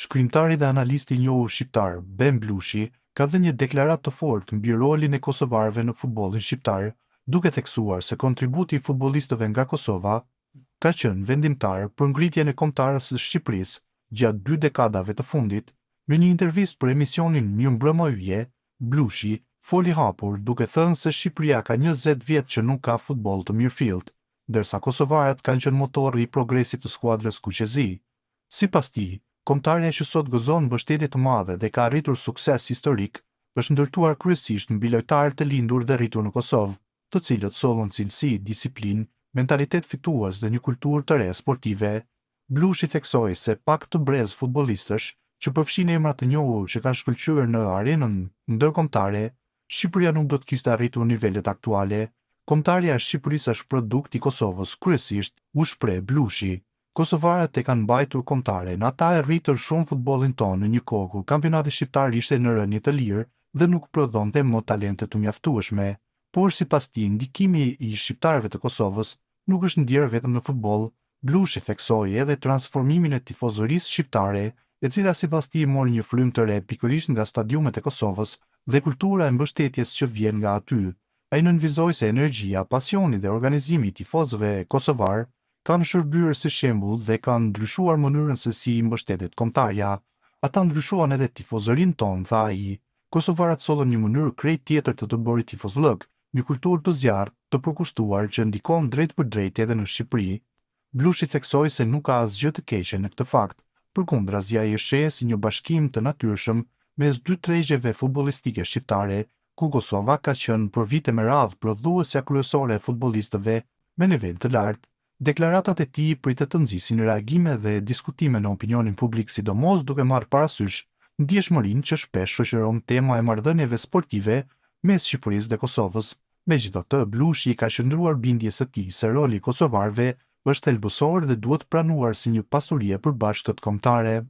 Shkrimtari dhe analisti i njohur shqiptar Ben Blushi ka dhënë një deklaratë të fortë mbi rolin e kosovarëve në futbollin shqiptar, duke theksuar se kontributi i futbollistëve nga Kosova ka qenë vendimtar për ngritjen e kombëtarës së Shqipërisë gjatë 2 dekadave të fundit. Në një intervistë për emisionin Mirëmbrëma Yje, Blushi foli hapur duke thënë se Shqipëria ka 20 vjet që nuk ka futboll të mirëfillt, ndërsa kosovarët kanë qenë motori i progresit të skuadrës kuqezi. Sipas tij, kombëtarja që sot gëzon mbështetje të madhe dhe ka arritur sukses historik, është ndërtuar kryesisht mbi lojtarë të lindur dhe rritur në Kosovë, të cilët sollën cilësi, disiplinë, mentalitet fitues dhe një kulturë të re sportive. Blushi theksoi se pak të brez futbollistësh që përfshin emra të njohur që kanë shkëlqyer në arenën ndërkombëtare, Shqipëria nuk do të kishte arritur nivelet aktuale. Kombëtarja e Shqipërisë është produkt i Kosovës kryesisht, u shpreh Blushi. Kosovarët e kanë mbajtur kombëtaren, ata e rritën shumë futbollin tonë në një kohë kur kampionati shqiptar ishte në rënje të lirë dhe nuk prodhonte më talente të mjaftueshme. Por sipas tij, ndikimi i shqiptarëve të Kosovës nuk është ndier vetëm në futboll. Blushi theksoi edhe transformimin e tifozorisë shqiptare, e cila sipas tij mori një frymë të re pikërisht nga stadiumet e Kosovës dhe kultura e mbështetjes që vjen nga aty. Ai nënvizoi se energjia, pasioni dhe organizimi i tifozëve kosovar kanë shërbyer si shembull dhe kanë ndryshuar mënyrën se si i mbështetet kombëtarja. Ata ndryshuan edhe tifozërinë tonë, tha ai. Kosovarët sollën një mënyrë krejt tjetër të bërit tifozllëk, një kulturë të zjarrt, të përkushtuar që ndikon drejt për drejt edhe në Shqipëri. Blushi theksoi se nuk ka asgjë të keqe në këtë fakt, përkundrazi ai e sheh si një bashkim të natyrshëm mes 2 tregjeve futbollistike shqiptare, ku Kosova ka qenë për vite me radhë prodhuesja kryesore e futbollistëve me nivel të lartë. Deklaratat e tij pritet të nxisin reagime dhe diskutime në opinionin publik, sidomos duke marrë parasysh ndjeshmërinë që shpesh shoqëron tema e marrëdhënieve sportive mes Shqipërisë dhe Kosovës. Megjithatë, Blushi ka qëndruar bindjes së tij se roli i kosovarëve është thelbësor dhe duhet pranuar si një pasuri e përbashkët kombëtare.